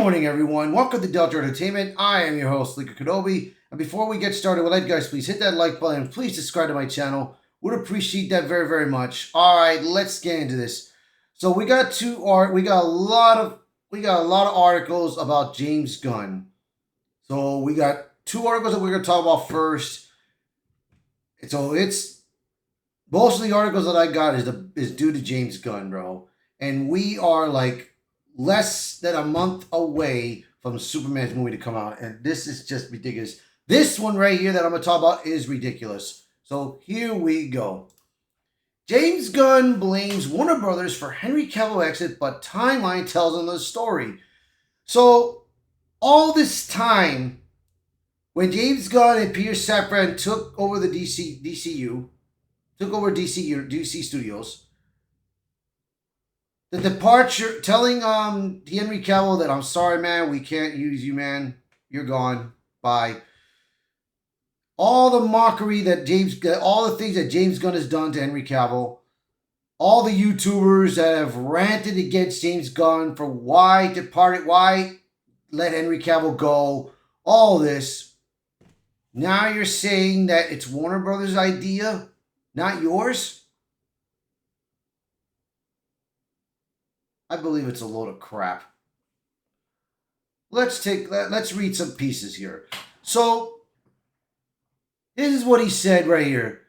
morning, everyone. Welcome to Delta Entertainment. I am your host, Lika Kenobi. And before we get started, would like you guys please hit that like button. Please subscribe to my channel. Would appreciate that very, very much. All right, let's get into this. So we got a lot of articles about James Gunn. So we got two articles that we're gonna talk about first. So it's most of the articles that I got is due to James Gunn, bro. And we are like less than a month away from Superman's movie to come out, and this is just ridiculous. This one right here that I'm gonna talk about is ridiculous. So here we go. James Gunn blames Warner Brothers for Henry Cavill exit, but timeline tells him the story. So all this time, when James Gunn and Peter Safran took over the DCU, took over DC Studios, the departure, telling Henry Cavill that I'm sorry, man, we can't use you, man. You're gone. Bye. All the mockery all the things that James Gunn has done to Henry Cavill, all the YouTubers that have ranted against James Gunn for why let Henry Cavill go, all this. Now you're saying that it's Warner Brothers' idea, not yours? I believe it's a load of crap. Let's read some pieces here. So, this is what he said right here.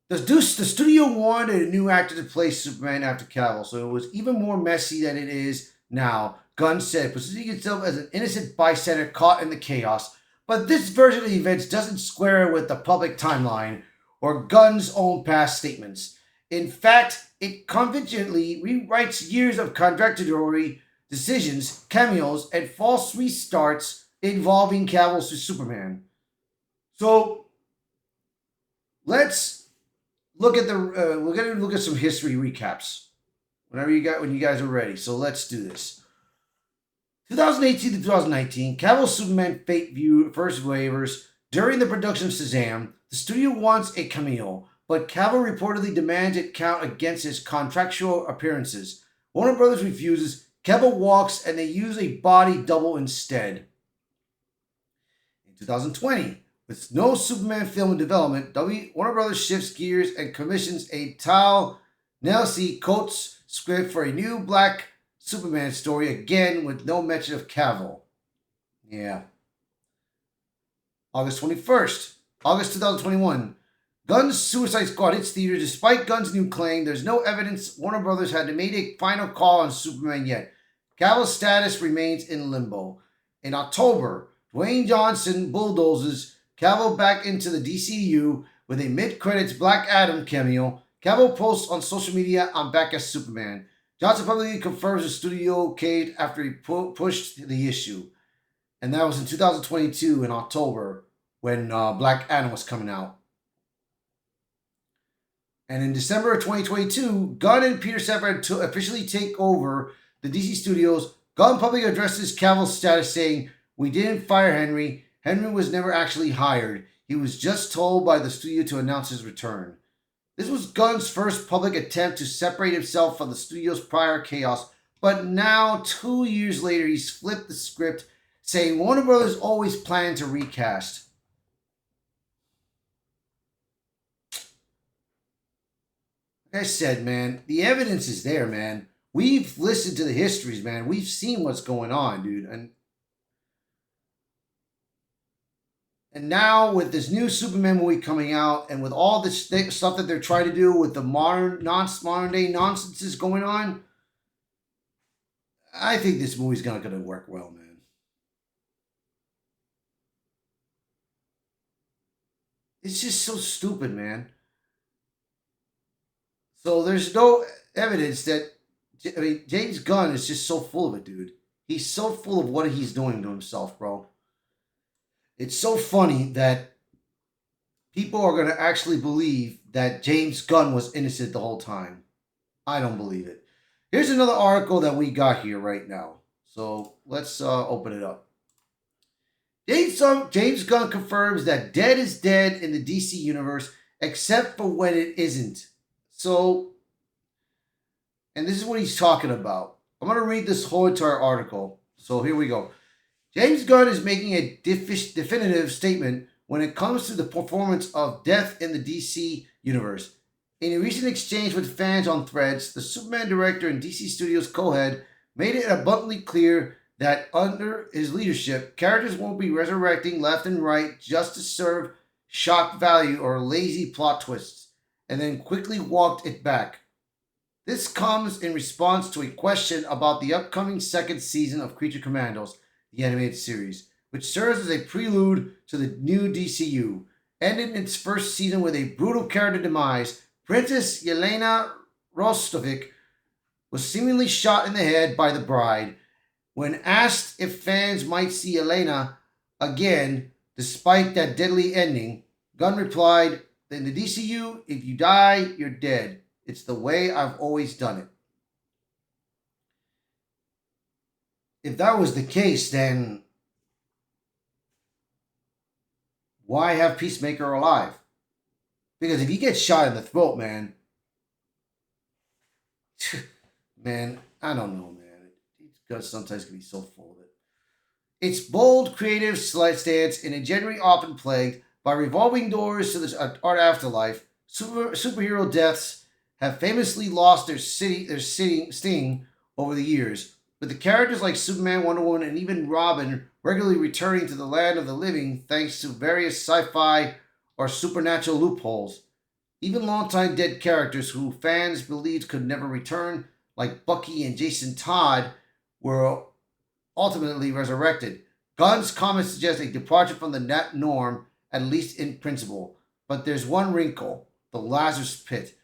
The studio wanted a new actor to play Superman after Cavill, so it was even more messy than it is now. Gunn said, positioning himself as an innocent bystander caught in the chaos. But this version of the events doesn't square with the public timeline or Gunn's own past statements. In fact, it conveniently rewrites years of contradictory decisions, cameos, and false restarts involving Cavill's Superman. So, let's look at we're going to look at some history recaps when you guys are ready. So let's do this. 2018 to 2019, Cavill's Superman fate viewed first waivers during the production of Shazam. The studio wants a cameo, but Cavill reportedly demands it count against his contractual appearances. Warner Brothers refuses. Cavill walks, and they use a body double instead. In 2020, with no Superman film in development, Warner Brothers shifts gears and commissions a Tal Nelsie Coates script for a new Black Superman story, again with no mention of Cavill. Yeah. August 2021. Gunn's Suicide Squad hits theaters. Despite Gunn's new claim, there's no evidence Warner Brothers had made a final call on Superman yet. Cavill's status remains in limbo. In October, Dwayne Johnson bulldozes Cavill back into the DCU with a mid-credits Black Adam cameo. Cavill posts on social media, "I'm back as Superman." Johnson publicly confirms the studio caved after he pushed the issue. And that was in 2022 in October when Black Adam was coming out. And in December of 2022, Gunn and Peter Safran officially take over the DC Studios. Gunn publicly addresses Cavill's status, saying, "We didn't fire Henry. Henry was never actually hired. He was just told by the studio to announce his return." This was Gunn's first public attempt to separate himself from the studio's prior chaos, but now, 2 years later, he's flipped the script, saying Warner Brothers always planned to recast. Like I said, man, the evidence is there, man. We've listened to the histories, man. We've seen what's going on, dude. And now with this new Superman movie coming out, and with all this stuff that they're trying to do with the modern day nonsense going on, I think this movie's not going to work well, man. It's just so stupid, man. So there's no evidence that, James Gunn is just so full of it, dude. He's so full of what he's doing to himself, bro. It's so funny that people are going to actually believe that James Gunn was innocent the whole time. I don't believe it. Here's another article that we got here right now. So let's open it up. James Gunn confirms that dead is dead in the DC universe, except for when it isn't. So, and this is what he's talking about. I'm going to read this whole entire article. So here we go. James Gunn is making a definitive statement when it comes to the performance of Death in the DC universe. In a recent exchange with fans on Threads, the Superman director and DC Studios co-head made it abundantly clear that under his leadership, characters won't be resurrecting left and right just to serve shock value or lazy plot twists, and then quickly walked it back. This comes in response to a question about the upcoming second season of Creature Commandos, the animated series, which serves as a prelude to the new DCU. Ended its first season with a brutal character demise. Princess Yelena Rostovic was seemingly shot in the head by the bride. When asked if fans might see Yelena again despite that deadly ending, Gunn replied, "In the DCU, if you die, you're dead. It's the way I've always done it." If that was the case, then why have Peacemaker alive? Because if he gets shot in the throat, man, man, I don't know, man. Guns sometimes can be so full of it. Its bold, creative stance in a genre often plagued by revolving doors to the art afterlife, superhero deaths have famously lost their sting over the years, with the characters like Superman, Wonder Woman, and even Robin regularly returning to the land of the living thanks to various sci-fi or supernatural loopholes. Even longtime dead characters who fans believed could never return, like Bucky and Jason Todd, were ultimately resurrected. Gunn's comments suggest a departure from the norm, at least in principle. But there's one wrinkle: the Lazarus Pit.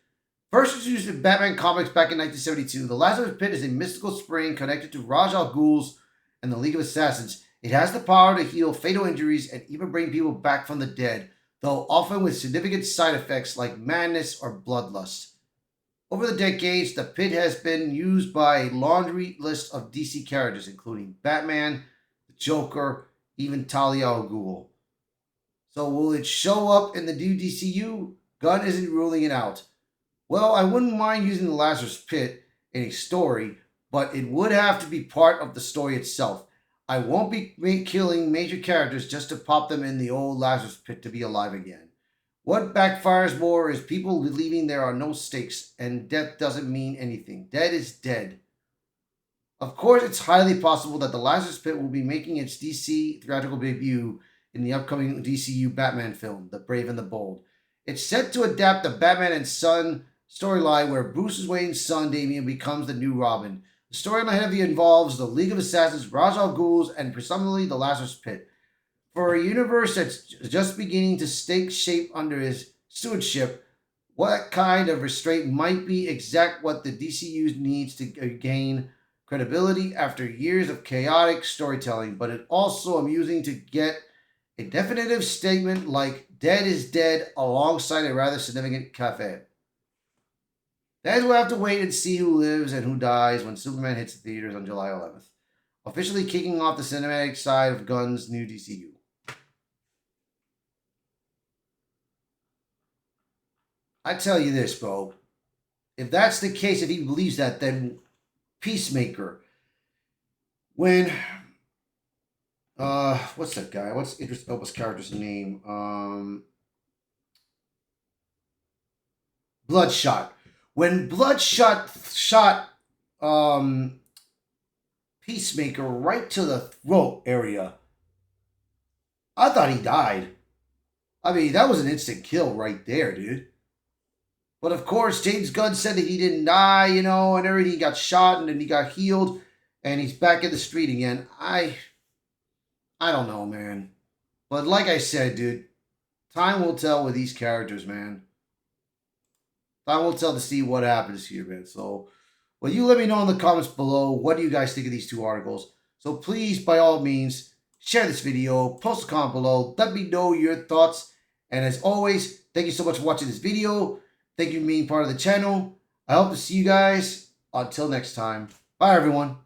First introduced in Batman comics back in 1972, the Lazarus Pit is a mystical spring connected to Ra's al Ghul's and the League of Assassins. It has the power to heal fatal injuries and even bring people back from the dead, though often with significant side effects like madness or bloodlust. Over the decades, the pit has been used by a laundry list of DC characters, including Batman, the Joker, even Talia al Ghul. So will it show up in the new DCU? Gunn isn't ruling it out. Well, I wouldn't mind using the Lazarus Pit in a story, but it would have to be part of the story itself. I won't be killing major characters just to pop them in the old Lazarus Pit to be alive again. What backfires more is people believing there are no stakes and death doesn't mean anything. Dead is dead. Of course, it's highly possible that the Lazarus Pit will be making its DC theatrical debut in the upcoming DCU Batman film, The Brave and the Bold. It's set to adapt the Batman and Son storyline where Bruce Wayne's son Damian becomes the new Robin. The storyline heavily involves the League of Assassins, Ra's al Ghul's, and presumably the Lazarus Pit. For a universe that's just beginning to take shape under his stewardship, what kind of restraint might be exact what the DCU needs to gain credibility after years of chaotic storytelling, but it's also amusing to get a definitive statement like "dead is dead" alongside a rather significant caveat. Then we'll have to wait and see who lives and who dies when Superman hits the theaters on July 11th, officially kicking off the cinematic side of Gunn's new DCU. I tell you this, bro. If that's the case, if he believes that, then Peacemaker, when what's that guy? What's Idris Elba's character's name? Bloodshot. When Bloodshot shot Peacemaker right to the throat area, I thought he died. I mean, that was an instant kill right there, dude. But of course, James Gunn said that he didn't die, and everything. He got shot and then he got healed, and he's back in the street again. I don't know, man. But like I said, dude, time will tell with these characters, man. Time will tell to see what happens here, man. So, well, you let me know in the comments below. What do you guys think of these two articles? So please, by all means, share this video, post a comment below, let me know your thoughts. And as always, thank you so much for watching this video. Thank you for being part of the channel. I hope to see you guys until next time. Bye, everyone.